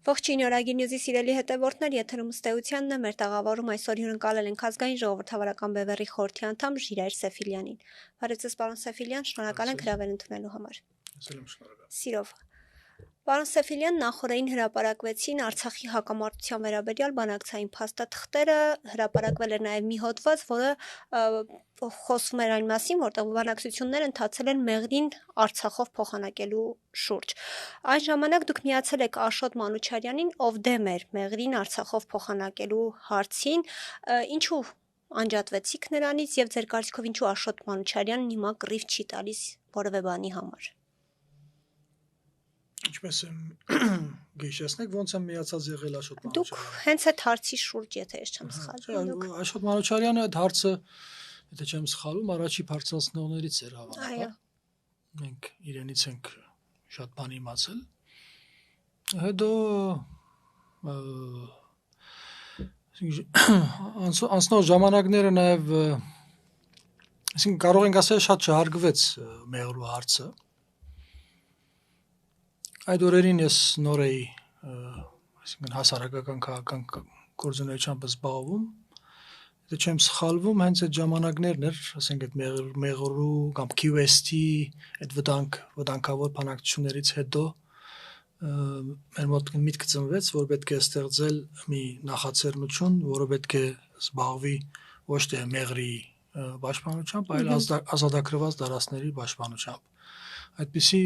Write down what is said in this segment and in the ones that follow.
Ողջույն Օրագիր Նյուզի սիրելի հետևորդներ, եթերում ըստեյությանն է, մեր տաղավարում այսօր հյուրընկալել ենք ազգային ժողովրդավարական բևեռի խորհրդի անդամ Ժիրայր Սեֆիլյանին։ Բարեցես պարոն Սեֆիլյան, շնորհակալ ենք հրավեր ընդունելու համար։ Սիրով։ Պարոն Սեֆիլյան, նախորդին հրապարակվեցին Արցախի հակամարտության վերաբերյալ բանակցային փաստաթղթերը, հրապարակվել էր նաև մի հոդված, որը խոսում էր այն մասին, որտեղ բանակցությունները ընթացել են Մեղրին Արցախով փոխանակելու շուրջ։ Այն ժամանակ դուք միացել եք Աշոտ Մանուչարյանին, ով դեմ էր Մեղրին Արցախով փոխանակելու հարցին, ինչու անջատվեցիք նրանից եւ ձեր կարծիքով ինչու Աշոտ Մանուչարյանն հիմա կռիվ չի տալիս որևէ բանի համար։ Ինչպես եմ գեշացնեք, ոնց եմ միացած եղել Աշոտ Մանուչարյանը։ Դուք հենց այդ հարցի շուրջ, եթե ես չեմ սխալվում։ Աշոտ Մանուչարյանը այդ հարցը, եթե չեմ սխալվում, առաջի բարձրացնողներից էր հավանաբար։ Մենք իրենից ենք շատ բան իմացել։ Հետո անցնող ժամանակները նաև, այսինքն կարող ենք ասել, շատ չհարգվեց Մեղրու հարցը։ Այդ օրերին ես նոր էի, այսինքն հասարակական քաղաքական գործունեությամբ զբաղվում, եթե չեմ սխալվում, հենց այդ ժամանակներն էր, ասենք այդ Մեղրու կամ QST այդ վտանգավոր բանակցություններից հետո մեր մոտ միտք ծնվեց, որ պետք է ստեղծել մի նախաձեռնություն, որը պետք է զբաղվի ոչ թե Մեղրի պաշտպանությամբ, այլ ազատագրված դարածքների պաշտպանությամբ։ Այդպիսի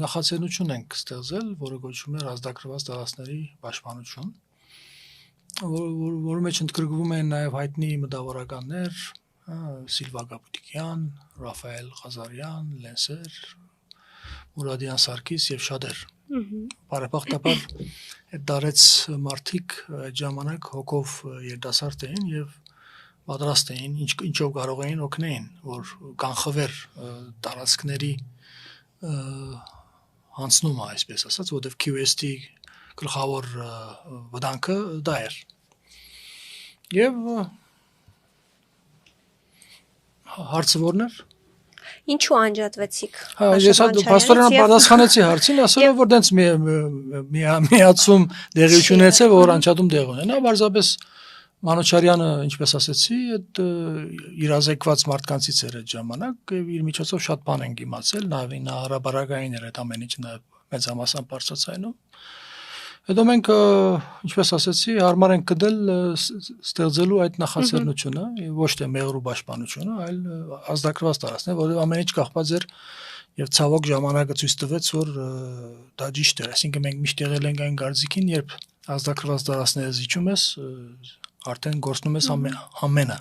նախաձեռնություն ենք ստեղծել, որը կոչվում է ազատագրված դարածքների պաշտպանություն, որի մեջ ընդգրկվում են նաև հայտնի մտավորականներ, Սիլվա Գաբուտիկյան, Ռաֆայել Ղազարյան, Լենսեր, Մուրադյան Սարգիս եւ շատեր։ Բարեբախտաբար այդ դարեց մարդիկ այդ ժամանակ հոգով երիտասարդ էին եւ պատրաստ էին ինչով կարող էին օգնեին, որ կանխվեր տարածքների հանցնումը, այսպես ասած, որտեղ QST գլխավոր վտանգը դա էր։ Եվ հարցը որն էր։ Ինչու անջատվեցիք։ Ես փաստորեն պատասխանեցի հարցին, ասելով որ դենց միացում տեղի ունեցավ, որ անջատում տեղ ունենա, պարզապես Մանուչարյանը, ինչպես ասեցի, այդ իրազեկված մարդկանցից էր այդ ժամանակ եւ իր միջոցով շատ բան ենք իմացել, նա հրաբարակային էր այդ ամեն ինչը մեծամասամբ բարձրացայնում։ Հետո մենք, ինչպես ասեցի, հարմար ենք գտել ստեղծելու այդ նախաձեռնությունը, ոչ թե Մեղրու պաշտպանությունը, այլ ազատագրված տարածքներ, որովհետեւ ամեն ինչ կախված էր եւ ցավոք ժամանակը ցույց տվեց, որ դա ճիշտ էր, այսինքն մենք միշտ եղել ենք այն գարձիկին, երբ ազատագրված տարածքները զիջում ես, արդեն գործնում ես ամենը։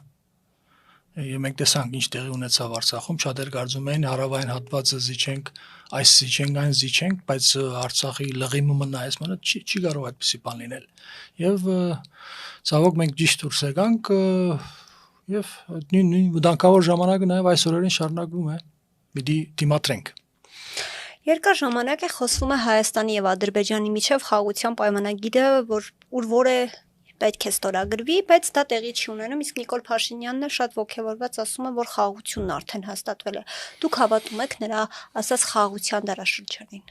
Եվ մենք տեսանք ինչ տեղի ունեցավ Արցախում, շատեր կարծում էին հարավային հատվածը զիջենք, այս զիջենք, այն զիջենք, բայց Արցախի լղիմը նայես մնա չի կարող այդպիսի բան լինել։ Եվ ցավոք մենք ճիշտ դուրս եկանք եւ նույն վտանգավոր ժամանակը նաեւ այս օրերին շարունակվում է։ Պիտի դիմադրենք։ Երկար ժամանակ է խոսվում է Հայաստանի եւ Ադրբեջանի միջև խաղաղության պայմանագիրը, որ է պետք է ստորագրվի, բայց դա տեղի չի ունենում, իսկ Նիկոլ Փաշինյանն շատ ողջավորված ասում է, որ խաղաղությունն արդեն հաստատվել է։ Դուք հավատում եք նրա ասած խաղաղության դարաշրջանին։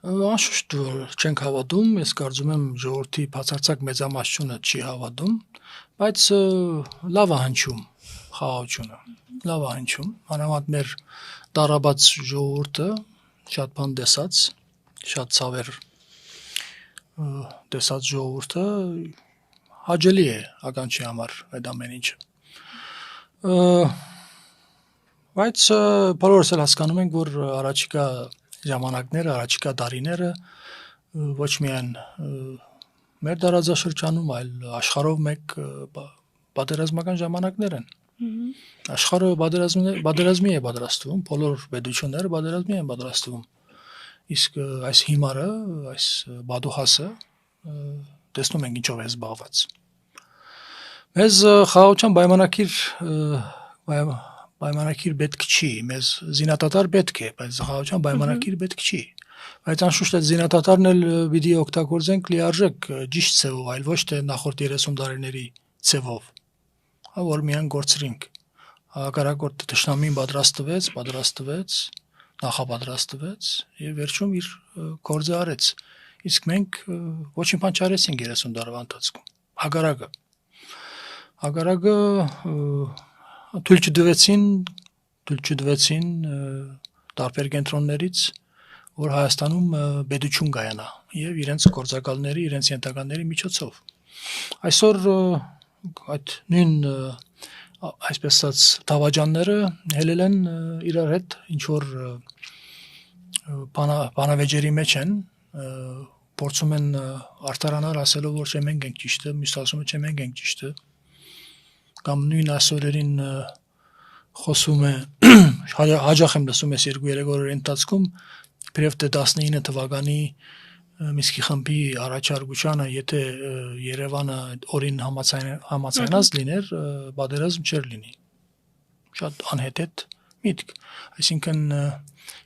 Անշուշտ որ չենք հավատում, ես կարծում եմ ժողովրդի բացարձակ մեծամասնությունը չի հավատում, բայց լավ է հնչում խաղաղությունը, լավ է հնչում, անամատ մեր տարաբաց ժողովուրդը շատ բան տեսած, շատ ցավեր տեսած ժողովուրդը հաճելի է ականջի համար այդ ամեն ինչը։ Բայց բոլորս էլ հասկանում ենք, որ առաջիկա ժամանակները, առաջիկա տարիները ոչ միայն մեր տարածաշրջանում, այլ աշխարհով մեկ պատերազմական ժամանակներ են։ Աշխարհը պատերազմի է պատրաստվում, բոլոր պետությունները պատերազմի են պատրաստվում։ Իսկ այս հիմարը, այս բադուհասը տեսնում ենք ինչով է զբաղված։ Մեզ խաղաղության պայմանագիր պետք չի, մեզ զինադադար պետք է, բայց խաղաղության պայմանագիր պետք չի։ Բայց անշուշտ այդ զինադադարն էլ պիտի օգտագործենք լիարժեք ճիշտ ձևով, այլ ոչ թե նախորդ 30 տարիների ձևով, որ միայն գործրինք։ Հակառակորդը թշնամին պատրաստվեց, նախապատրաստվեց եւ վերջում իր գործը արեց։ իսկ մենք ոչինչ բան չարեցինք 30 տարվա ընթացքում։ Հագարակը թույլ չդվեցին տարբեր կենտրոններից, որ Հայաստանում պետություն կայանա եւ իրենց գործակալների, իրենց ենթականների միջոցով։ Այսօր այդ նույն այսպես ասած դավաճանները հելել են իրար հետ ինչ որ բանավեճերի մեջ են, փորձում են արտարանալ ասելով որ չէ մենք ենք ճիշտը, մյուս ասում է չէ մենք ենք ճիշտը, կամ նույն այսօրերին խոսում է հաջող եմ լսում ես 2-3 օրերի ընթացքում Պրև 19 թվականի Միսկի խմբի առաջարկությանը, եթե Երևանը օրին համաձայնած լիներ, պատերազմ չէր լինի։ Շատ անհեթեթ միտք։ Այսինքն,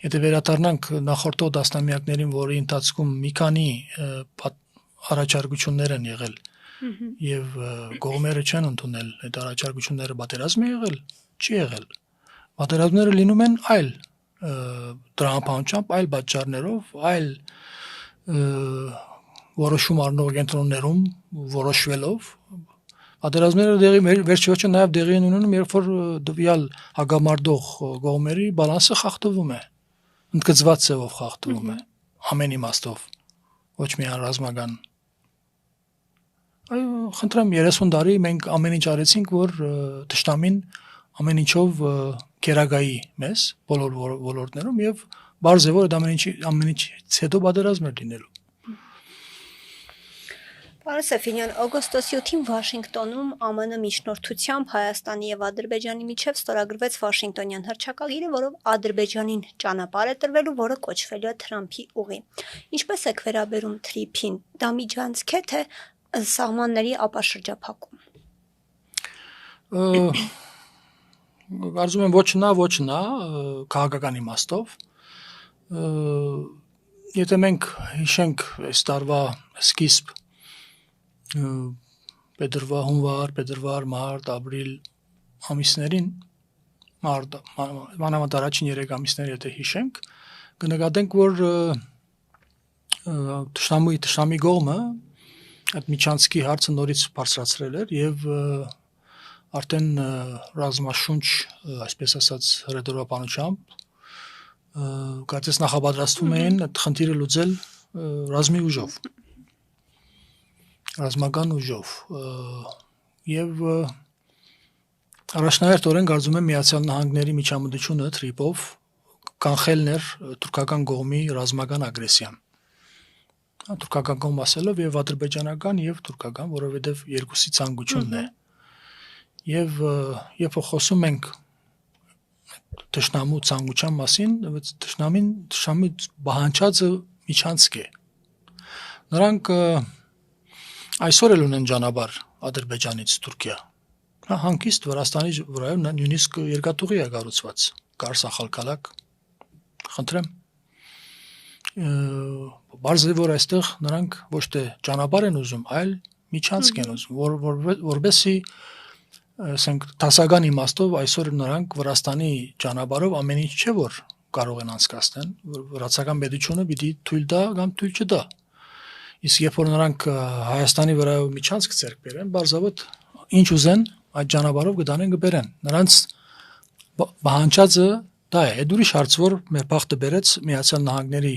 եթե վերադառնանք նախորդող տասնամյակներին, որի ընթացքում մի քանի առաջարկություններ են եղել, եւ կողմերը չեն ընդունել այդ առաջարկությունները, պատերազմ է եղել, չի եղել։ Պատերազմները լինում են այլ դրամապանությամբ, այլ պատճառներով, այլ որոշում առնող կենտրոններում որոշվելով պատերազմները վերջիվերջո նաև դեղի են ունենում, երբ որ դվյալ հագամարտող կողմերի բալանսը խախտվում է, ընդգծված ձևով խախտվում է, ամեն իմաստով, ոչ միայն ռազմական։ Խնդրեմ 30 տարի մենք ամեն ինչ արեցինք, որ թշնամին ամեն ինչով կերակայի մեզ բոլոր ոլորտներում եւ բարձ է որ ամեն ինչից հետո պատերազմ է լինելու։ Պարոն Սեֆիլյան, օգոստոսի 7-ին Վաշինգտոնում ԱՄՆ միջնորդությամբ Հայաստանի եւ Ադրբեջանի միջև ստորագրվեց Վաշինգտոնյան հռչակագիրը, որով Ադրբեջանին ճանապարհ է տրվելու, որը կոչվելու է Թրամփի ուղի։ Ինչպես եք վերաբերում թրիփին, դա միջանցք է թե սահմանների ապաշրջափակում։ Կարծում եմ ոչ նա, քաղաքական իմաստով։ Եթե մենք հիշենք այս տարվա սկիզբ հունվար, մարտ, ապրիլ ամիսներին, մանավանդ առաջին 3 ամիսները եթե հիշենք, կնկատենք, որ թշնամի կողմը այդ միջանցքի հարցը նորից բարձրացրել էր եւ արդեն ռազմաշունչ, այսպես ասած, հրետորաբանությամբ կարծես նախապատրաստվում էին այդ խնդիրը լուծել ռազմական ուժով եւ առաջնահերթորեն կարծում եմ Միացյալ Նահանգների միջամտությունը թրիփով կանխելն էր թուրքական կողմի ռազմական ագրեսիան։ Թուրքական կողմ ասելով եւ ադրբեջանական եւ թուրքական, որովհետեւ երկուսի ցանկությունն է։ Եվ երբ խոսում ենք թշնամու ցանկության մասին, թշնամի բանջածը միջանցք է։ Նրանք այսօր էլ ունեն ճանապարհ Ադրբեջանից Թուրքիա։ Հանկիստ Վրաստանի վրայով նույնիսկ երկաթուղի է կառուցված, Կարս-Ախալքալակ։ Խնդրեմ։ Բարձ է որ այստեղ նրանք ոչ թե ճանապարհ են ուզում, այլ միջանցք են ուզում, որովհետեւ ասենք դասական իմաստով այսօր նրանք Վրաստանի ճանապարհով ամեն ինչ չէ որ կարող են անցկացնել, վրացական պետությունը պիտի թույլ տա կամ թույլ չտա։ Իսկ երբ որ նրանք Հայաստանի վրայով միջանցք ձեռք բերեն, բարձավոտ ինչ ուզեն այդ ճանապարհով կդանեն կբերեն։ Նրանց բանջածը դա է, այդ ուրիշ հարց որ մեր բախտը բերեց Միացյալ Նահանգների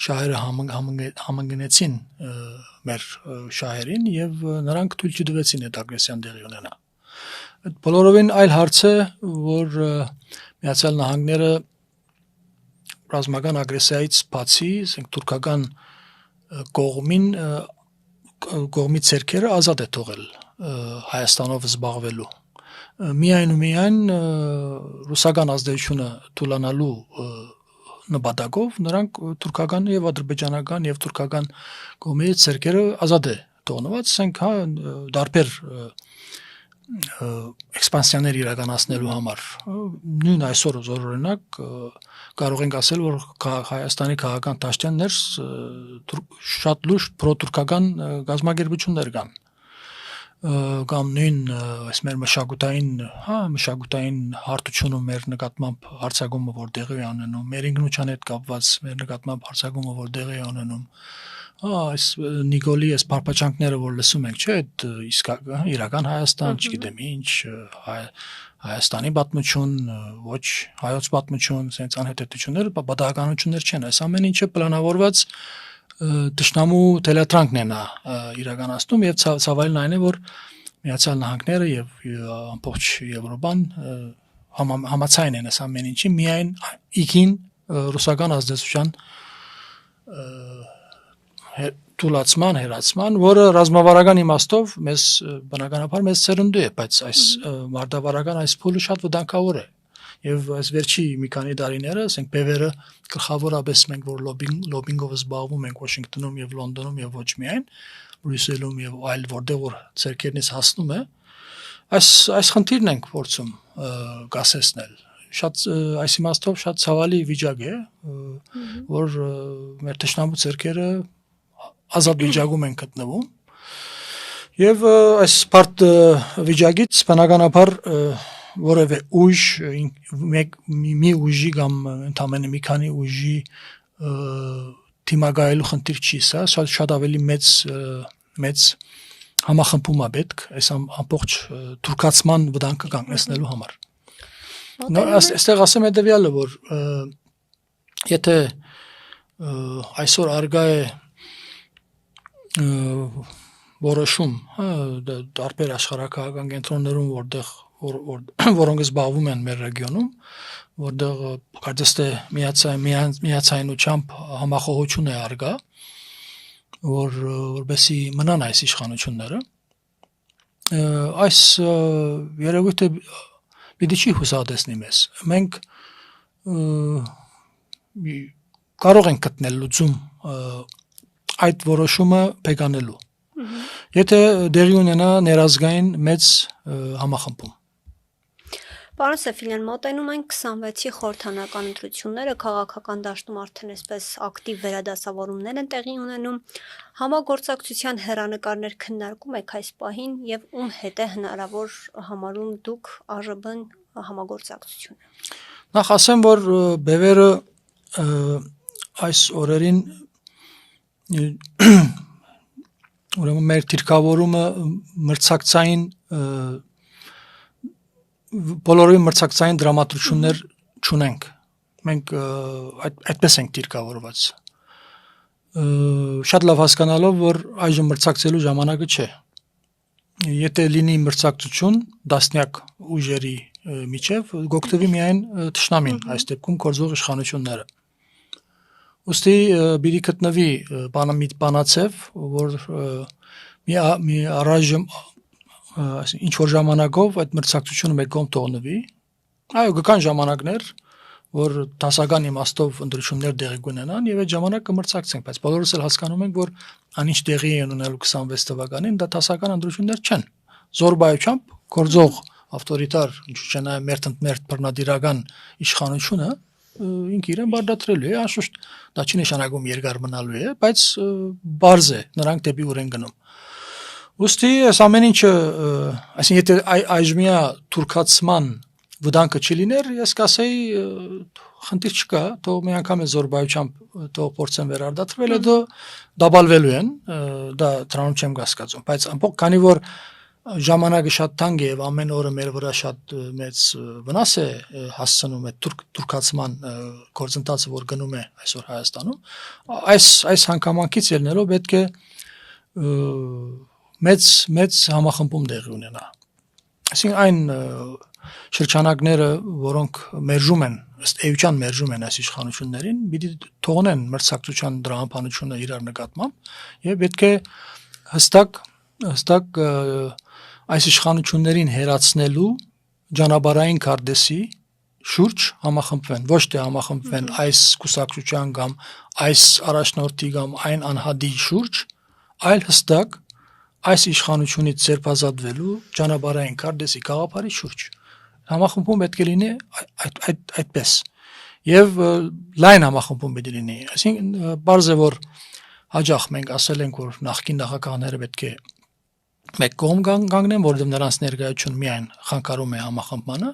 շահերը համընկնեցին մեր շահերին եւ նրանք թույլ չտվեցին այդ ագրեսիան տեղի ունենա։ Բոլորովին այլ հարց է, որ Միացյալ Նահանգները ռազմական ագրեսիայից բացի, ասենք թուրքական կողմի ցերքերը ազատ է թողել Հայաստանով զբաղվելու։ Միայն ռուսական ազդեցությունը թուլանալու նպատակով նրանք թուրքական եւ ադրբեջանական եւ թուրքական կողմի ցերքերը ազատ է թողնված, ասենք դարբեր էքսպանսիաներ իրականացնելու համար նույն այսօր օրինակ կարող ենք ասել որ Հայաստանի քաղաքական դաշտյաններ շատ լուրջ պրոթուրքական գազམ་ագերբություններ կան կամ նույն այս մեր մշակութային հարթությունը մեր նկատմամբ հարձակումը որ տեղի է ունենում մեր ինքնության հետ կապված մեր նկատմամբ հարձակումը որ տեղի է ունենում այս Նիկոլի այս բարբաճանքները որ լսում ենք, չէ՞, այդ իսկական իրական Հայաստան, չգիտեմ ինչ, Հայաստանի պատմություն, ոչ հայոց պատմություն, sense անհետեթությունները, պատահականություններ չեն, այս ամեն ինչը պլանավորված տշնամու թելատրանքն է նա իրականացնում եւ ցավալին այն է, որ Միացյալ Նահանգները եւ ամբողջ Եվրոպան համաձայն են այս ամեն ինչի միայն իքին ռուսական ազդեցության թուլացման, հերացման, որը ռազմավարական իմաստով մեզ բնականաբար մեզ ծերնդու է, բայց այս մարդավարական այս փուլը շատ վտանգավոր է։ Եվ այս վերջի մի քանի տարիները, ասենք բևերը գլխավորապես մենք որ լոբինգով զբաղվում ենք Վաշինգտոնում եւ Լոնդոնում եւ ոչ միայն Բրյուսելում եւ այլ որտեղ որ ցերկերնից հասնում է, այս խնդիրն ենք փորձում գասեցնել։ Շատ այս իմաստով շատ ցավալի վիճակ է, որ մեր տշնամու ցերկերը ազատ վիճակում են գտնվում։ Եվ այս բարդ վիճակից բնականաբար որևէ ուժ մի ուժի կամ ընդամենը մի քանի ուժի թիմագայելու խնդիր չի սա, շատ ավելի մեծ համախմբում է պետք այս ամբողջ թուրքացման վտանգը կանգնեցնելու համար։ Այստեղ ասեմ հետևյալը, որ եթե այսօր արգա է որոշում տարբեր աշխարհակահաղական կենտրոններում, որոնք զբաղվում են մեր ռեգիոնում, որտեղ կարծես թե միացայնությամբ համախոհություն է արգա, որովհետեւ մնան այս իշխանությունները, այս երևույթը պիտի չի հուսահատեցնի մեզ։ Մենք կարող ենք գտնել լուծում այդ որոշումը փեկանելու։ Եթե դեղի ունենա ներազգային մեծ համախմբում։ Պարոն Սեֆիլյան, մոտենում են 26-ի խորհրդանական ընտրությունները, քաղաքական դաշտում արդեն այսպես ակտիվ վերադասավորումներ են տեղի ունենում, համագործակցության հեռանկարներ քննարկում եք այս պահին եւ ում հետ է հնարավոր համարում դուք ԱԺԲ-ն համագործակցությունը։ Նախ ասեմ, որ բևերը այս օրերին ուրեմն մեր թիրքավորումը մրցակցային բոլորովին մրցակցային դրամատրություններ չունենք։ Մենք այդպես ենք թիրքավորված։ Շատ լավ հասկանալով, որ այժմ մրցակցելու ժամանակը չէ։ Եթե լինի մրցակցություն դասնյակ ուժերի միջև, գոկտվի միայն թշնամին, այս դեպքում գործող իշխանությունները։ Ուստի բիդի գտնվի բանացև, որ մի առայժմ ինչ որ ժամանակով այդ մրցակցությունը մեկ կողմ թողնվի, այո կան ժամանակներ, որ դասական իմաստով ընտրություններ տեղի կունենան եւ այդ ժամանակ կմրցակցենք, բայց բոլորս էլ հասկանում ենք, որ անինչ տեղի են ունենալու 26 թվականին, դա դասական ընտրություններ չեն։ Զորբայությամբ գործող ավտորիտար, ինչու՞ չէ նաեւ մերթ բռնադիրական իշխանությունը ինքը իրեն բարդացրելու է, անշուշտ դա չի նշանակում երկար մնալու է, բայց բարձ է, նրանք դեպի ուր են գնում։ Ուստի այս ամեն ինչը, այսինքն եթե այժմյա թուրքացման վտանգը չլիներ, ես կասեի խնդիր չկա, թող մի անգամ է զորբայությամբ թող փորձեն վերարտադրվել, հետո դաբալվելու են, դա դրանով չեմ կասկածում, բայց ամբողջ քանի որ ժամանակը շատ թանկ է եւ ամեն օրը մեր վրա շատ մեծ վնաս է հասցնում այդ թուրքացման գործընթացը, որ գնում է այսօր Հայաստանում, այս հանգամանքից ելնելով պետք է մեծ համախմբում տեղի ունենա։ Այսինքն այն շրջանակները, որոնք մերժում են, ըստ էության մերժում են այս իշխանություններին, պիտի թողնեն մրցակցության դրամապանությունը իրար նկատմամբ եւ պետք է հստակ այս իշխանություններին հերացնելու ջանաբարային քարտեզի շուրջ համախմբվեն, ոչ թե համախմբվեն այս կուսակցության կամ այս առաջնորդի կամ այն անհատի շուրջ, այլ հստակ այս իշխանությունից ձերբազատվելու ջանաբարային քարտեզի գաղափարի շուրջ։ Համախմբում պետք է լինի այդպես։ Եւ լայն համախմբում պետք է լինի։ Այսինքն բարձ է որ հաջող մենք ասել ենք, որ նախկին նախագահները պետք է մեկ կողմ կանգնեն, որովհետև նրանց ներկայությունը միայն խանգարում է համախմբմանը,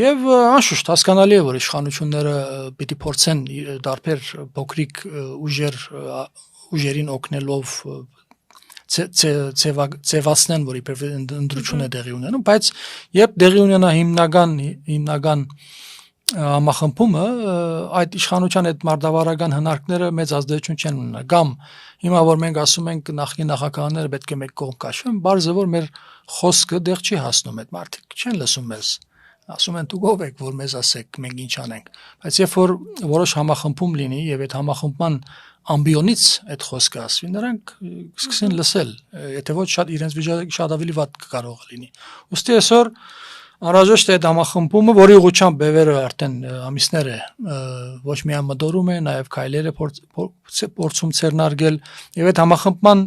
եւ անշուշտ հասկանալի է, որ իշխանությունները պիտի փորձեն տարբեր փոքրիկ ուժեր ուժերին օգնելով ծևացնեն, որ իբր ընտրություն է տեղի ունենում, բայց երբ տեղի ունենա հիմնական համախմբումը, այդ իշխանության այդ մարդավարական հնարքները մեծ ազդեցություն չեն ունենա։ Կամ հիմա որ մենք ասում ենք նախկին նախագահները պետք է մեկ կողմ կաշվեն, բարձ է որ մեր խոսքը դեռ չի հասնում, այդ մարդիկ չեն լսում մեզ։ Ասում են դուք ով եք, որ մեզ ասեք, մենք ինչ անենք։ Բայց երբ որ որոշ համախմբում լինի եւ այդ համախմբման ամբիոնից այդ խոսքը ասվի, նրանք սկսեն լսել, եթե ոչ շատ իրենց վիճակը շատ ավելի վատ կարող է լինի։ Ոստի այսօր անհրաժեշտ է այդ համախմբումը, որի ուղղությամբ բևերը արդեն ամիսներ է ոչ միայն մտորում է, նաև քայլեր է փորձում ցերնարգել եւ այդ համախմբման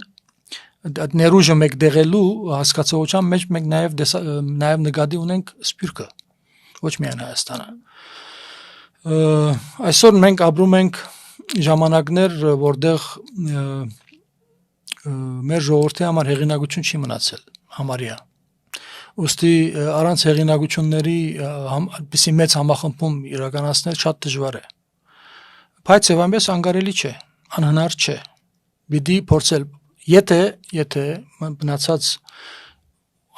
այդ ներուժը մեկդեղելու հասկացողության մեջ մենք նաև նկատի ունենք Սփյուռքը, ոչ միայն Հայաստանը։ Այսօր մենք ապրում ենք ժամանակներ, որտեղ մեր ժողովրդի համար հեղինակություն չի մնացել համարյա։ Ոստի առանց հեղինակությունների այդպիսի մեծ համախմբում իրականացնել շատ դժվար է։ Բայց եւ այնպես անկարելի չէ, անհնար չէ։ Պիտի փորձել, եթե մնացած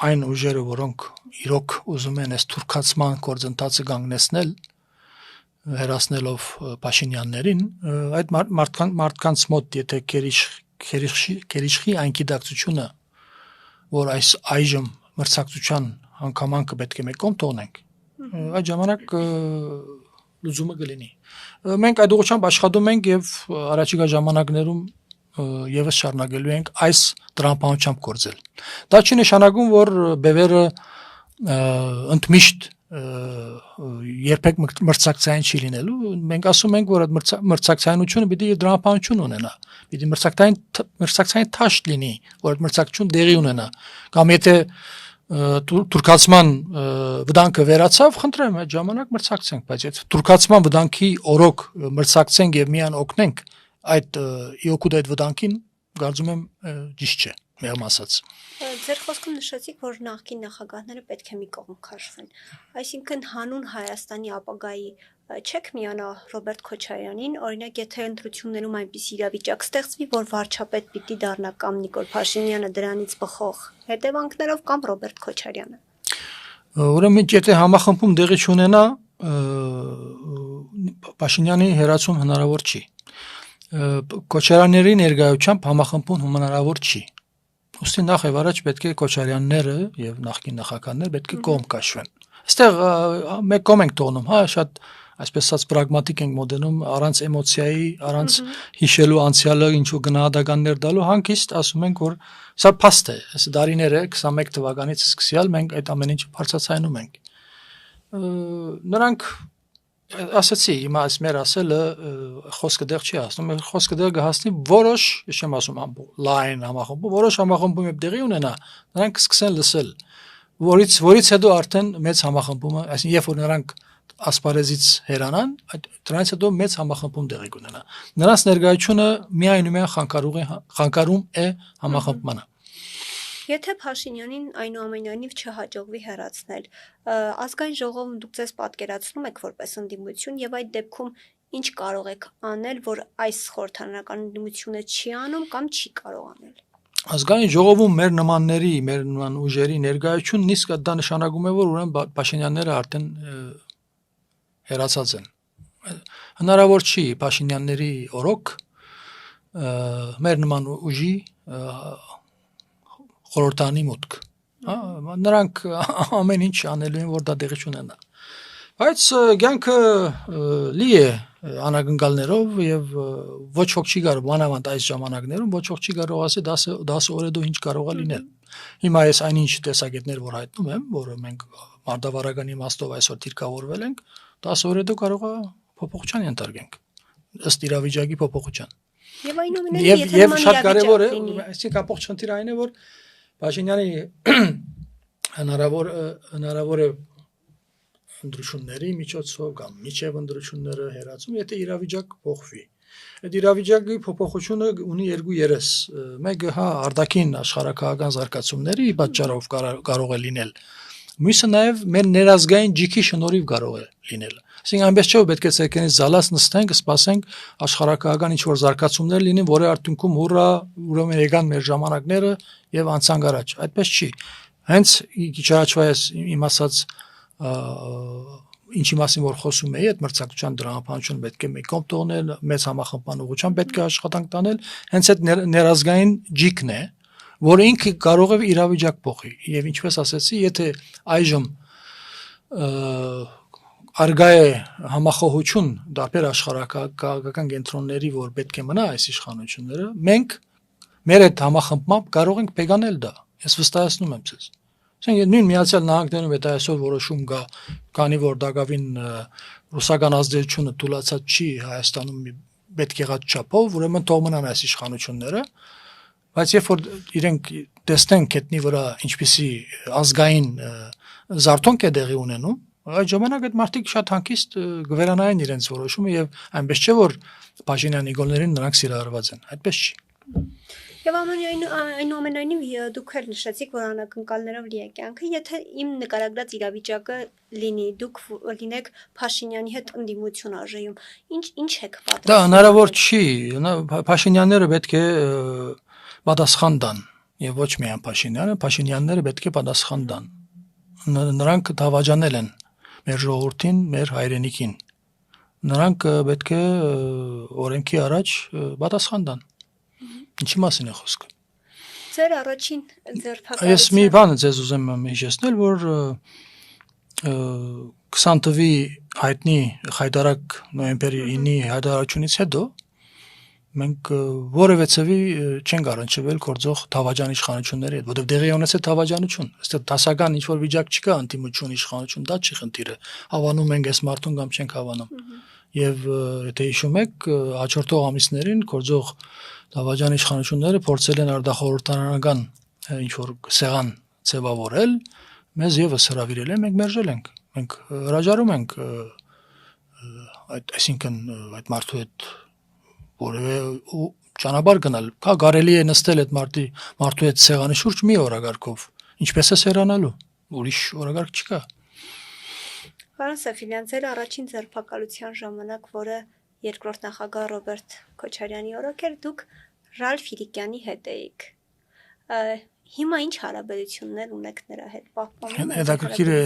այն ուժերը, որոնք իրոք ուզում են այս թուրքացման գործընթացը կանգնեցնել, հերացնելով Փաշինյաններին, այդ մարդկանց մոտ եթե քերիշխի այն գիտակցությունը, որ այժմ մրցակցության հանգամանքը պետք է մեկ կողմ թողնենք, այդ ժամանակ լուծումը կլինի։ Մենք այդ ուղղությամբ աշխատում ենք եւ առաջիկա ժամանակներում եւս շարունակելու ենք այս տրամաբանությամբ գործել։ Դա չի նշանակում, որ բևերը ընդմիշտ երբեք մրցակցային չի լինելու։ Մենք ասում ենք, որ այդ մրցակցայնությունը պիտի դրամաբանություն ունենա, պիտի մրցակցային թաշտ լինի, որ այդ մրցակցություն տեղի ունենա։ Կամ եթե թուրքացման վտանգը վերացավ, խնդրեմ, այդ ժամանակ մրցակցենք, բայց եթե թուրքացման վտանգի օրոք մրցակցենք եւ միան օգնենք այդ իօկուտ այդ վտանգին, կարծում եմ ճիշտ չէ, մեղմ ասած։ Ձեր խոսքում նշեցիք, որ նախկին նախագահները պետք է մի կողմ քաշվեն։ Այսինքն հանուն Հայաստանի ապագայի չեք միանա Ռոբերտ Քոչարյանին, օրինակ եթե ընտրություններում այնպես իրավիճակ ստեղծվի, որ վարչապետ պիտի դառնա կամ Նիկոլ Փաշինյանը դրանից բխող հետևանքներով կամ Ռոբերտ Քոչարյանը։ Ուրեմն եթե համախմբում տեղի չունենա, Փաշինյանի հերացում հնարավոր չի։ Քոչարյանների ներկայությամբ համախմբում հնարավոր չի։ Ոստի նախ եւ առաջ պետք է Քոչարյանները եւ նախկին նախագահները պետք է կողմ կաշվեն։ Այստեղ մեկ կողմ ենք տոնում, հա, շատ այսպես ասած պրագմատիկ ենք մոդելում, առանց էմոցիայի, առանց հիշելու անցյալը, ինչու գնահատականներ տալու, հանգիստ ասում ենք, որ սա փաստ է, այս դարիները 21 թվականից սկսյալ մենք այդ ամեն ինչը բարձրացնում ենք։ Նրանք ասացի, հիմա այս մեր ասելը խոսքը դեռ չի հասնում, խոսքը դեռ կհասնի որոշ, չեմ ասում լայն համախմբում, որոշ համախմբում երբ տեղի ունենա, նրանք սկսեն լսել, որից հետո արդեն մեծ համախմբումը, այսինքն երբ որ նրանք ասպարեզից հերանան, դրանից հետո մեծ համախմբում տեղի կունենա։ Նրանց ներկայությունը միայն խանգարում է համախմբմանը։ Եթե Փաշինյանին այնուամենայնիվ չհաջողվի հեռացնել, ազգային ժողովում դուք ձեզ պատկերացնում եք որպես ընդդիմություն եւ այդ դեպքում ինչ կարող եք անել, որ այս խորհրդարանական ընդդիմությունը չի անում կամ չի կարող անել։ Ազգային ժողովում մեր նմանների, մեր նման ուժերի ներկայությունն իսկ դա նշանակում է, որ ուրեմն Փաշինյանները արդեն հեռացած են։ Հնարավոր չի Փաշինյանների օրոք մեր նման ուժի խորհրդանի մուտք, նրանք ամեն ինչ անելու են, որ դա տեղի չունենա։ Բայց կյանքը լի է անակնկալներով եւ ոչ ոք չի կարող, մանավանդ այս ժամանակներում ոչ ոք չի կարող ասել 10 օրեդու ինչ կարող է լինել։ Հիմա այս այնինչ տեսակետներ, որ հայտնում եմ, որը մենք մարդավարական իմաստով այսօր դիրքավորվել ենք, 10 օրեդու կարող է փոփոխության ենթարկենք, ըստ իրավիճակի փոփոխության։ Եվ այնուամենայնիվ եթե շատ կարևոր է, այսինքն ապողջ խնդիրը այն է, որ Փաշինյանի հնարավոր է ընդրությունների միջոցով կամ միջև ընդրությունները հերացում, եթե իրավիճակ փոխվի։ Այդ իրավիճակի փոփոխությունը ունի երկու երես։ Մեկը արտաքին աշխարհակահական զարգացումների պատճառով կարող է լինել։ Մյուսը նաև մեր ներազգային ջիքի շնորհիվ կարող է լինել։ Այսինքն այնպես չէ, որ պետք է ցերկենից զալած նստենք, սպասենք աշխարհակական ինչ որ զարգացումներ լինին, որի արդյունքում հուրա ուրեմն եկան մեր ժամանակները եւ անցան առաջ։ Այդպես չի։ Հենց քիչ առաջվա իմ ասած ինչի մասին որ խոսում էի, այդ մրցակցության դրամապանությունը պետք է մեկ կողմ տոնել, մեծ համախմբման ուղղությամբ պետք է աշխատանք տանել, հենց այդ ներազգային ջիկն է, որը ինքը կարող է իրավիճակ փոխի։ Եվ ինչպես ասացի, եթե այժմ արգա է համախոհություն դարբեր աշխարհակական կենտրոնների, որ պետք է մնա այս իշխանությունները, մենք մեր այդ համախմբմամբ կարող ենք փեգանել դա։ Ես վստահեցնում եմ ձեզ։ Այսինքն նույն Միացյալ Նահանգներում եթե այսօր որոշում կա, քանի որ դակավին ռուսական ազդեցությունը թուլացած չի Հայաստանում պետք եղած չափով, ուրեմն թող մնան այս իշխանությունները, բայց երբ որ իրենք տեսնեն կետնի վրա ինչպիսի ազգային զարթոնք է տեղի ունենում, այդ ժամանակ այդ մարդիկ շատ հանգիստ կվերանային իրենց որոշումը եւ այնպես չէ որ Փաշինյանի գոլներին նրանք սիրահարված են, այդպես չի։ Եվ այնուամենայնիվ դուք էլ նշեցիք, որ անակնկալներով լի է կյանքը, եթե իմ նկարագրած իրավիճակը լինի, դուք լինեք Փաշինյանի հետ ընդդիմություն արժեում, ինչ եք պատրաստվում։ Դա հնարավոր չի, Փաշինյանները պետք է պատասխան տան, եւ ոչ միայն Փաշինյանները պետք է պատասխան տան։ Նրանք դավաճանել են մեր ժողովրդին, մեր հայրենիքին։ Նրանք պետք է օրենքի առաջ պատասխան տան։ Ինչի մասին է խոսքը։ Ձեր առաջին ձերբակալությունը։ Ես մի բան ձեզ ուզեմ հիշեցնել, որ 20 թվականի հայտնի Խայդարակ նոյեմբերի 9-ի հայտարարությունից հետո մենք որևէ ցավի չենք առնչվել գործող Թավաջան իշխանությունների հետ, որովհետև դեղի ունեցել Թավաջանություն, այստեղ դասական ինչ որ վիճակ չկա անտիմություն իշխանություն, դա չի խնդիրը։ Հավանում ենք այս մարդուն կամ չենք հավանում։ Եվ եթե հիշում եք, հաջորդող ամիսներին գործող Թավաջան իշխանությունները փորձել են արտախորհրդարանական ինչ որ սեղան ձևավորել, մեզ եւս հրավիրել են, մենք մերժել ենք։ Մենք հրաժարում ենք այսինքն այդ մարդու հետ որևէ ճանապարհ գնալ։ Կա կարելի է նստել այդ մարդու հետ սեղանի շուրջ մի օրակարգով։ Ինչպես է սերանալու։ Ուրիշ օրակարգ չկա։ Պարոն Սեֆիլյան, ձեր առաջին ձերբակալության ժամանակ, որը երկրորդ նախագահ Ռոբերտ Քոչարյանի օրոք էր, դուք Ռալֆ Իրիկյանի հետ էիք։ Հիմա ինչ հարաբերություններ ունեք նրա հետ, պահպանում եք։ Հետաքրքիր է,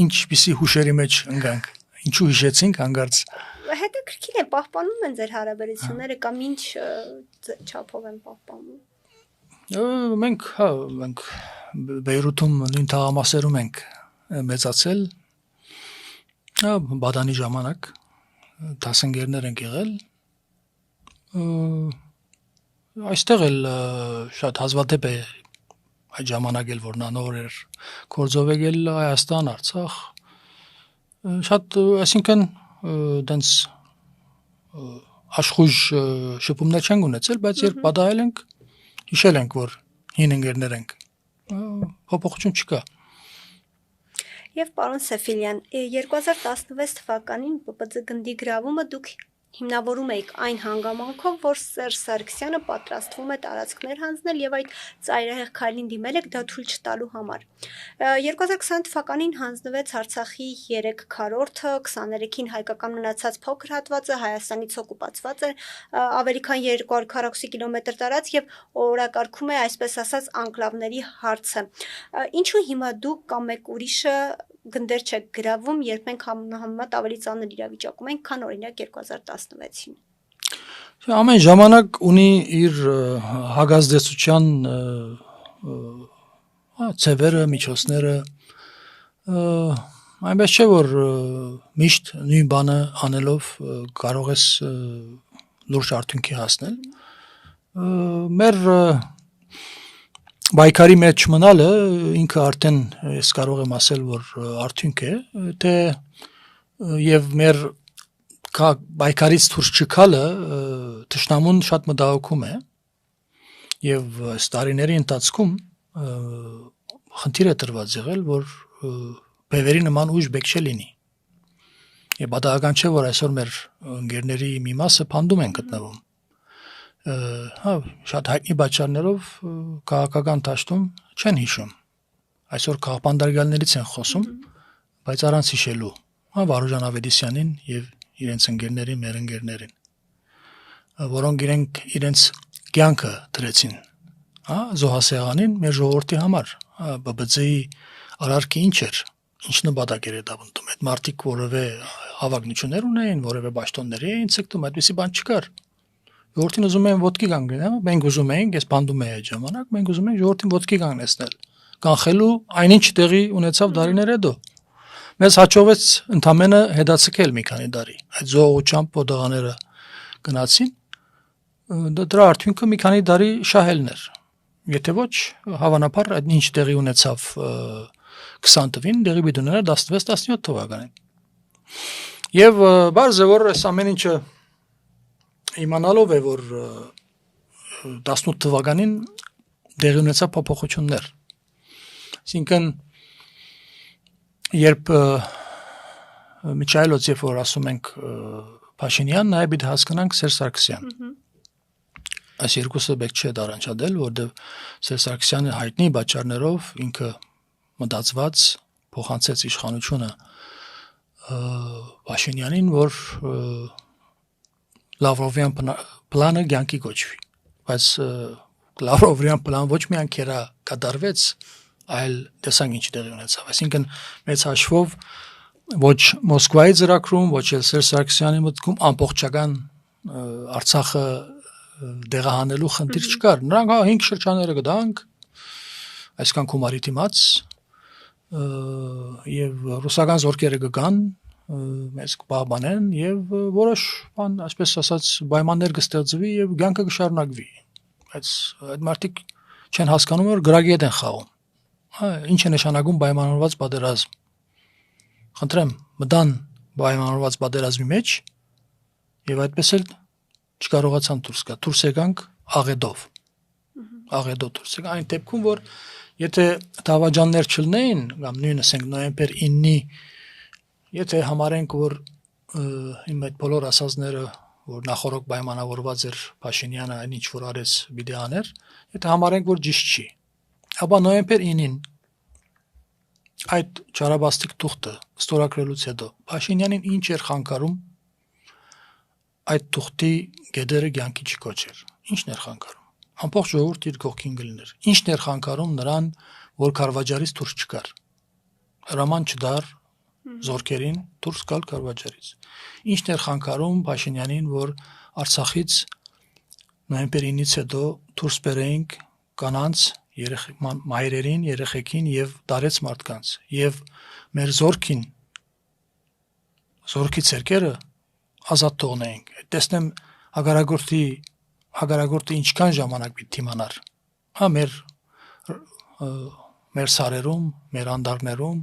ինչպիսի հուշերի մեջ ընկանք։ Ինչու հիշեցինք հանգարց։ Հետաքրքիր է, պահպանում են ձեր հարաբերությունները կամ ինչ չափով են պահպանում։ Մենք Բեյրութում նույն թաղամասերում ենք մեծացել։ Բադանի ժամանակ դասընկերներ ենք եղել։ Այստեղ էլ շատ հազվադեպ է այդ ժամանակ էլ որ նա նոր էր գործով եկել Հայաստան, Արցախ։ Շատ, այսինքն դենց աշխույժ շփումներ չենք ունեցել, բայց երբ պատահել ենք, հիշել ենք, որ հին ընկերներ ենք։ Փոփոխություն չկա։ Եվ պարոն Սեֆիլյան, 2016 թվականին ՊՊԾ գնդի գրավումը դուք հիմնավորում եք այն հանգամանքով, որ Սերժ Սարգսյանը պատրաստվում է տարածքներ հանձնել եւ այդ ծայրահեղ քայլին դիմել եք դա թույլ չտալու համար։ 2020 թվականին հանձնվեց Արցախի 3 քառորդը, 23-ին հայկական մնացած փոքր հատվածը Հայաստանից օկուպացված է ավելի քան 240 կիլոմետր տարածք եւ օրակարգում է այսպես ասած անկլավների հարցը։ Ինչու հիմա դուք կամ մեկ ուրիշը գնդեր չեք գրավում, երբ մենք համեմատ ավելի ծանր իրավիճակում ենք, քան օրինակ 2016-ին։ Ամեն ժամանակ ունի իր հագազդեցության ծևերը, միջոցները, այնպես չէ, որ միշտ նույն բանը անելով կարող ես լուրջ արդյունքի հասնել։ Մեր Բայկարի մեջ մնալը ինքը արդեն ես կարող եմ ասել, որ արդյունք է, թե եւ մեր բայկարից դուրս չգալը թշնամուն շատ մտահոգում է եւ այս տարիների ընթացքում խնդիր է տրված եղել, որ բևերի նման ուժ բեք չլինի։ Եվ բադական չէ, որ այսօր մեր ընկերների մի մասը փանդում են գտնվում։ Շատ հայտնի պատճառներով քաղաքական դաշտում չեն հիշում։ Այսօր քաղաքապետարյաններից են խոսում, բայց առանց հիշելու։ Վարուժան Ավետիսյանին եւ իրենց ընկերներին, մեր ընկերներին, որոնք իրենց կյանքը դրեցին, զոհասեղանին մեր ժողովրդի համար, ԲԲՑ-ի արարքի ինչ էր, ինչ նպատակ էր դա բնդում, այդ մարդիկ որևէ հավակնություններ ունեին, որևէ պաշտոնների էին ցկտում, այդպեսի բան չկար։ Ժողովրդին ուզում էին ոտքի կանգնել, մենք ուզում էինք, ես բանդում էի այդ ժամանակ, մենք ուզում էինք ժողովրդին ոտքի կանգնեցնել, կանխելու այնինչ տեղի ունեցավ դարիներ հետո։ Մեզ հաջողվեց ընդամենը հետացկել մի քանի տարի։ Այդ զողությամբ ոտողաները գնացին, դրա արդյունքը մի քանի տարի շահելն էր։ Եթե ոչ, հավանաբար այդ ինչ տեղի ունեցավ 20 թվին, տեղի բիդուները 16-17 թվականին։ Եվ բարձ է, որ այս ամեն ինչը իմանալով է, որ 18 թվականին տեղի ունեցավ փոփոխություններ։ Այսինքն, երբ Միչայելոց երբ որ ասում ենք Փաշինյան, նաև պիտի հասկանանք Սերժ Սարգսյան։ Այս երկուսը պետք չէ դարանչադել, որտեղ Սերժ Սարգսյանը հայտնի պատճառներով ինքը մտածված փոխանցեց իշխանությունը Փաշինյանին, որ Լավրովյան պլանը կյանքի կոչվի, բայց Լավրովյան պլան ոչ միայն քերա կատարվեց, այլ տեսանք ինչ տեղի ունեցավ։ Այսինքն մեծ հաշվով ոչ Մոսկվայի ծրագրում, ոչ էլ Սերժ Սարգսյանի մտքում ամբողջական Արցախը դեղահանելու խնդիր չկար։ Նրանք 5 շրջանները գտանք, այսքան գումարի դիմաց, եւ ռուսական զորքերը կգան, մեզ կպահպանեն եւ որոշ բան, այսպես ասած, պայմաններ կստեղծվի եւ կյանքը կշարունակվի։ Բայց այդ մարդիկ չեն հասկանում, որ գրագի հետ են խաղում։ Ինչ է նշանակում պայմանավորված պատերազմ։ Խնդրեմ, մտան պայմանավորված պատերազմի մեջ եւ այդպես էլ չկարողացան դուրս գալ։ Դուրս եկանք աղետով։ Աղետով դուրս եկան այն դեպքում, որ եթե դավաճաններ չլինեին, կամ նույնը ասենք նոյեմբեր 9-ի, եթե համարենք, որ իմ այդ բոլոր ասածները, որ նախորդ պայմանավորված էր Փաշինյանը այն ինչ որ արեց պիտի աներ, եթե համարենք, որ ճիշտ չի, ապա նոյեմբեր 9-ին այդ ճարաբաստիկ թուղթը ստորագրելուց հետո Փաշինյանին ինչ էր խանգարում այդ թուղթի գեդերը կյանքի չկոչեր։ Ինչն էր խանգարում։ Ամբողջ ժողովուրդը իր կողքին գլներ։ Ինչն էր խանգարում նրան, որ Քարվաճարից դուրս չգար։ Հրաման չդար զորքերին դուրս գալ Քարվաճարից։ Ինչն էր խանգարում Փաշինյանին, որ Արցախից նոյեմբեր 9-ից հետո դուրս բերեինք կանանց, մայրերին, երեխեքին եւ դարեց մարդկանց եւ մեր զորքի ցերկերը ազատ թողնեինք։ Տեսնեմ հագարագործի ինչքան ժամանակ պիտի իմանար։ Մեր սարերում, մեր անդարներում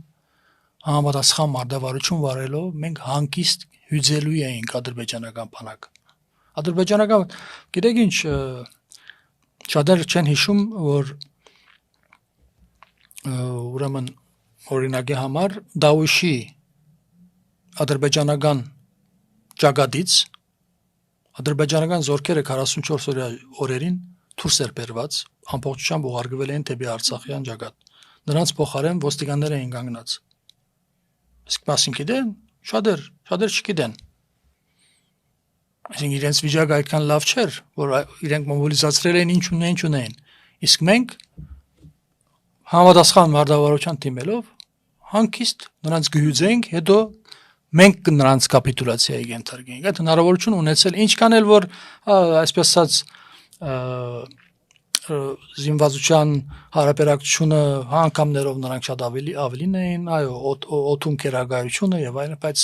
համապատասխան մարդավարություն վարելով մենք հանգիստ հյուծելու էինք ադրբեջանական բանակը։ Ադրբեջանական, գիտեք ինչ, շատեր չեն հիշում, որ ուրեմն օրինակի համար Դավուշի ադրբեջանական ճակատից ադրբեջանական զորքերը 44 օրերին դուրս էր բերված, ամբողջությամբ ուղարկվել էին դեպի Արցախյան ճակատ։ Նրանց փոխարեն ոստիկաններ էին կանգնած։ Իսկ մասին գիտեն, շատեր չգիտեն։ Այսինքն իրենց վիճակը այդքան լավ չէր, որ իրենք մոբիլիզացրել էին ինչ ունեին։ Իսկ մենք համապատասխան մարդավարության դիմելով հանգիստ նրանց գյուծենք, հետո մենք նրանց կապիտուլացիայի ենթարկենք։ Այդ հնարավորություն ունեցել, ինչքան էլ որ այսպես ասած զինվազության հարաբերակցությունը անգամներով նրանք շատ ավելին էին, այո, օդում կերակայությունը եւ այլն, բայց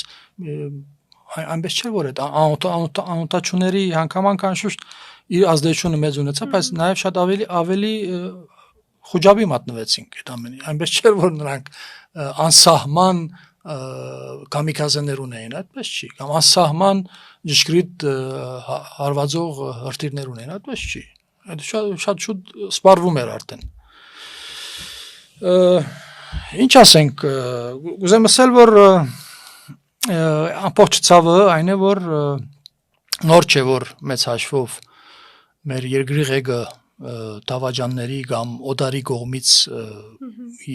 այնպես չէ, որ այդ անօտաչուների անգամ շուտ իր ազդեցությունը մեծ ունեցավ, բայց նաեւ շատ ավելի խոճապի մատնվեցինք այդ ամենի։ Այնպես չէ, որ նրանք անսահման կամիկազեներ ունեին, այդպես չի, կամ անսահման ճշգրիտ հարվածող հրթիռներ ունեին, այդպես չի։ Այդ շատ շուտ սպառվում էր արդեն։ Ինչ ասենք, ուզեմ ասել, որ ամբողջ ցավը այն է, որ նոր չէ, որ մեծ հաշվով մեր երկրի ղեկը դավաճանների կամ օդարի կողմից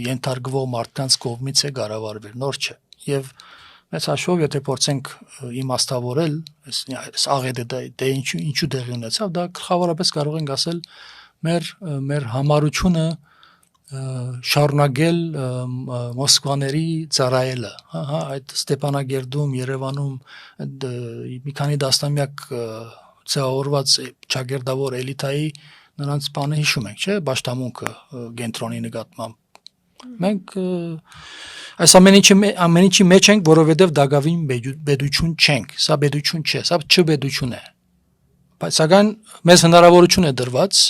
ենթարկվող մարդկանց կողմից է կառավարվել, նոր չէ։ Եվ Մեծ հաշվով եթե փորձենք իմաստավորել այս աղետը դե ինչու դեղի ունեցավ, դա գլխավորապես կարող ենք ասել մեր համառությունը շարունակել Մոսկվաների ծառայելը, հա, այդ Ստեփանագերդում, Երևանում մի քանի դասնամյակ ձևավորված ճագերդավոր էլիտայի նրանց բանը հիշում ենք, չէ, Բաշտամունքը Գենտրոնի նկատմամբ։ Մենք այս ամեն ինչի մեջ ենք, որովհետև դակավին բեդություն չենք, սա բեդություն չէ, սա չբեդություն է։ Բայց սակայն մեզ հնարավորություն է դրված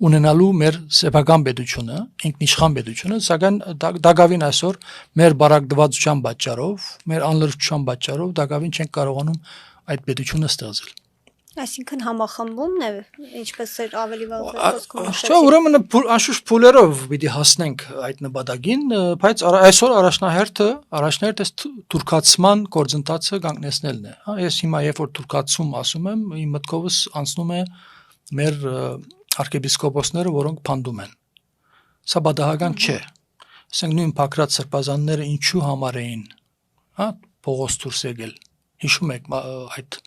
ունենալու մեր սեփական բեդությունը, ինքնիշխան բեդությունը, սակայն դակավին այսօր մեր բարակդվածության պատճառով, մեր անլրճության պատճառով դակավին չենք կարողանում այդ բեդությունը ստեղծել։ Այսինքն համախմբումն է, ինչպես էր ավելի վաղ խոսքում Չէ, նշեցի։ ուրեմն անշուշտ փուլերով պիտի հասնենք այդ նպատակին, բայց այսօր առաջնահերթը այս թուրքացման գործընթացը կանգնեցնելն է։ Հա, ես հիմա երբ որ թուրքացում ասում եմ, իմ մտքովս անցնում է մեր arczepiskoposները, որոնք փանդում են։ Սա բադահական չէ։ Ասենք նույն Փակրատ սրբազանները ինչու համար էին, հա, փողոց դուրս եկել։ Հիշում եք այդ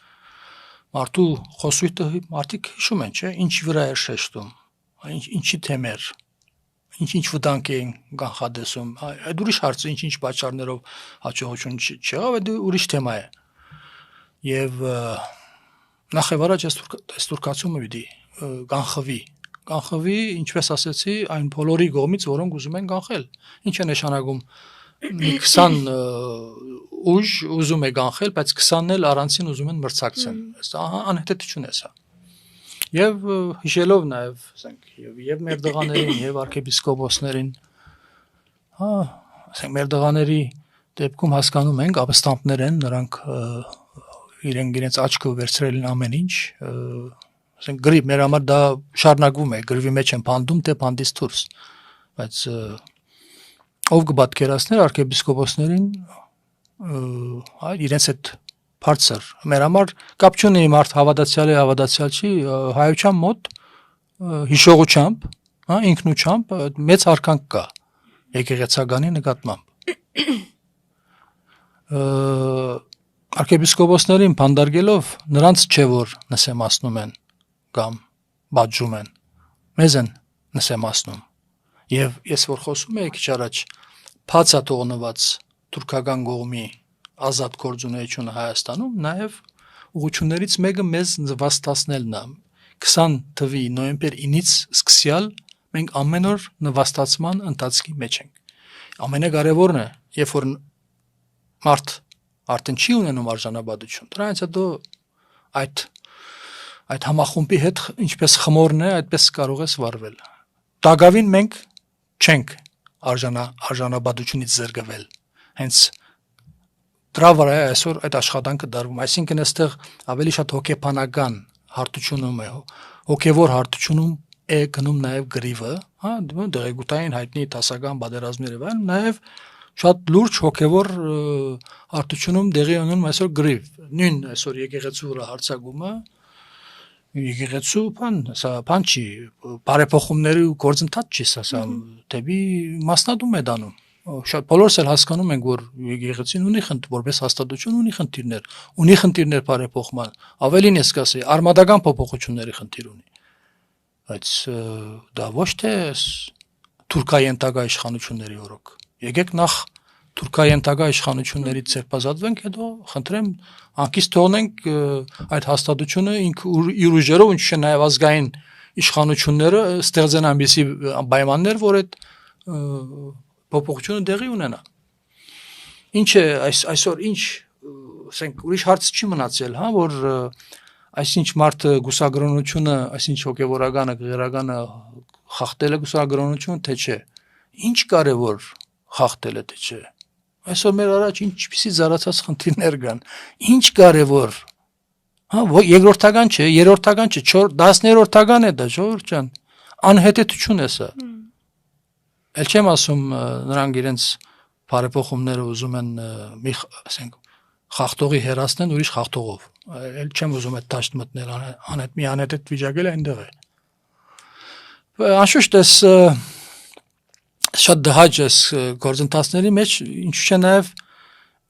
մարդու խոսույթը մարդիկ հիշում են, չէ, ինչի վրա էր շեշտում, ինչի թեմեր, ինչ վտանգ էին կանխատեսում, այդ ուրիշ հարց է, ինչ պատճառներով հաջողություն չեղավ, այդ ուրիշ թեմա է։ Եվ նախ եւ առաջ այս թուրքացումը պիտի կանխվի, ինչպես ասեցի, այն բոլորի կողմից, որոնք ուզում են կանխել։ Ինչ է նշանակում մի 20 ուժ ուզում է կանխել, բայց 20-ն էլ առանցին ուզում են մրցակցեն։ Սա անհետեթություն է սա։ Եվ հիշելով նաև, ասենք, եւ մեր դղաներին, եւ arczepiskoposներին, հա, ասենք մեր դղաների դեպքում հասկանում ենք, ապստամբներ են, նրանք իրենց աչքը վերցրել են ամեն ինչ, ասենք գրիվ մեր համար դա շարունակվում է, գրիվի մեջ են փանդում, թե փանդից դուրս, բայց ով կպատկերացներ arczepiskoposներին իրենց այդ բարձր մեր համար կապ չունի մարդ հավատացյալ է հավատացյալ չի հայության մոտ հիշողությամբ, հա, ինքնությամբ մեծ հարկանք կա եկեղեցականի նկատմամբ arczepiskoposներին փանդարգելով նրանց չէ որ նսեմացնում են կամ բաժում են մեզ են նսեմացնում եւ ես որ խոսում եի քիչ առաջ փածաթողնված թուրքական կողմի ազատ գործունեությունը Հայաստանում նաև ուղղություններից մեկը մեզ նվաստացնելն է 20 թվականի նոյեմբեր 9-ից սկսյալ մենք ամեն օր նվաստացման ընթացքի մեջ ենք ամենակարևորն է երբ որ մարդ արդեն չի ունենում արժանապատվություն դրանից հետո այդ համախումբի հետ ինչպես խմորն է այդպես կարող ես վարվել դակավին մենք չենք արժանապատվությունից զրկվել հենց դրա վրա է այսօր այդ աշխատանքը դարվում այսինքն այստեղ ավելի շատ հոգեբանական հարթությունում է հոգևոր հարթությունում է գնում նաև գրիվը հա դեղեկութային հայտնի տասական պատերազմները վայրում նաև շատ լուրջ հոգևոր հարթությունում դեղի ունենում այսօր գրիվ նույն այսօր եկեղեցու վրա հարձակումը եկեղեցու բան չի բարեփոխումների գործընթաց չի սա դեպի մասնատում է դանում շատ բոլորս էլ հասկանում ենք որ եկեղեցին ունի որպես հաստատություն ունի խնդիրներ բարեփոխման ավելին ես կասեի արմատական փոփոխությունների խնդիր ունի բայց դա ոչ թե թուրքայենտակա իշխանությունների օրոք եկեք նախ թուրքայենտակա իշխանություններից ցերպազատվենք հետո խնդրեմ անկից թողնենք այդ հաստատությունը իր ուժերով ինչ չէ նաև ազգային իշխանությունները ստեղծեն այնպիսի պայմաններ որ այդ փոփոխությունը դեղի ունենա ինչ է այսօր ինչ ասենք ուրիշ հարց չի մնացել հա որ այսինչ մարդը գուսագրոնությունը այսինչ հոգևորականը գերականը խախտել է գուսագրոնությունը թե չէ ինչ կարևոր խախտել է թե չէ այսօր մեր առաջ ինչպիսի զարացած խնդիրներ կան ինչ կարևոր հա երկրորդական չէ երրորդական չէ 10-րդական է դա ժողովուրդ ջան անհետեթություն է սա Էլ չեմ ասում նրանք իրենց բարեփոխումները ուզում են մի ասենք խախտողի հերացնեն ուրիշ խախտողով էլ չեմ ուզում այդ դաշտ մտնել անհետ վիճակել այնտեղ է անշուշտ էս շատ դահաճ էս գործընթացների մեջ ինչու՞ չէ նաև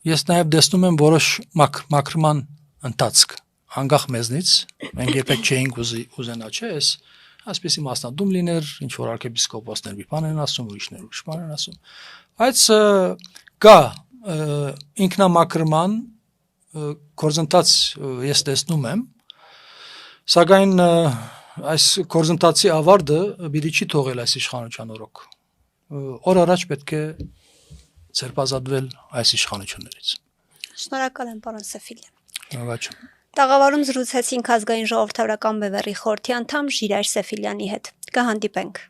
ես նաև տեսնում եմ որոշ մակրման ընթացք անկախ մեզնից, մենք երբեք չէինք ուզենա, չէ՞, այսպեսի մասնադում լիներ, ինչ որ arczepiskopos-ներ մի բան են ասում, ուրիշներ ուրիշ բան են ասում, բայց կա ինքնամակրման գործընթաց ես տեսնում եմ, սակայն այս գործընթացի ավարտը պիտի չի թողել այս իշխանության օրոք, օր առաջ պետք է ձերբազատվել այս իշխանություններից։ Շնորհակալ եմ, պարոն Սեֆիլյան։ Շնորհակալ։ Տաղավարում զրուցեցինք ազգային ժողովրդավարական բևեռի խորհրդի անդամ Ժիրայր Սեֆիլյանի հետ։ Կհանդիպենք։